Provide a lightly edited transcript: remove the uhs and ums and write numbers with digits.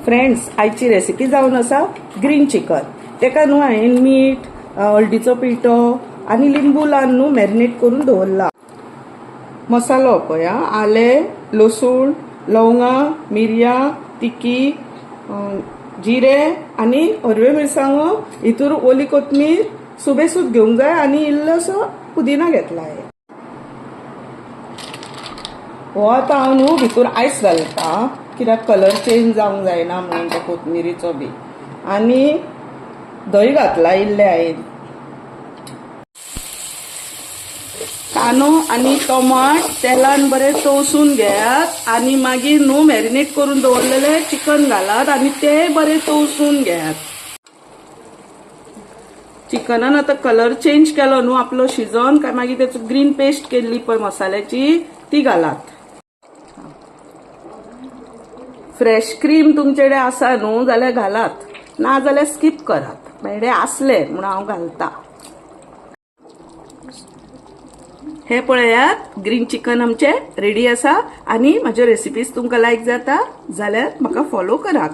Friends, आयची recipe जावन आसा ग्रीन चिकन. तेका न्हू हांवें मीठ, हळदीचो पिठो आनी लिंबू लावन न्हू मॅरिनेट करून दवरला. मसालो पळय, आले, लसूण, लवंगां, मिरयां, तिकी, जिरे आनी हरव्यो मिरसांगो, हितूर ओली कोथमीर, सुबेसूत घेवंक जाय आनी इल्लोसो पुदिना घेतला. हो आतां हांव न्हू भितूर आयस घालता, कित्याक कलर चेंज जावंक जायना म्हणून त्या कोथमिरीचो बी. आनी दही घातला इल्ले हांवें. कांदो आनी टोमाट तेलान बरें तळसून घेयात आनी मागीर न्हू मॅरिनेट करून दवरलेले चिकन घालात आनी ते बरें तळसून घेयात. चिकनान आतां कलर चेंज केलो न्हू आपलो शिजोन काय मागीर तेचो ग्रीन पेस्ट केल्ली पळय मसाल्याची ती घालात. फ्रेश क्रीम तुमचेडे आसा न्हू जाल्यार घालात, ना जाल्यार स्किप करात. म्हजे आसले म्हणून हांव घालता. हे पळयात, ग्रीन चिकन आमचे रेडी आसा. आनी म्हाज्यो रेसिपीज तुमकां लायक जाता जाल्यार म्हाका फॉलो करात.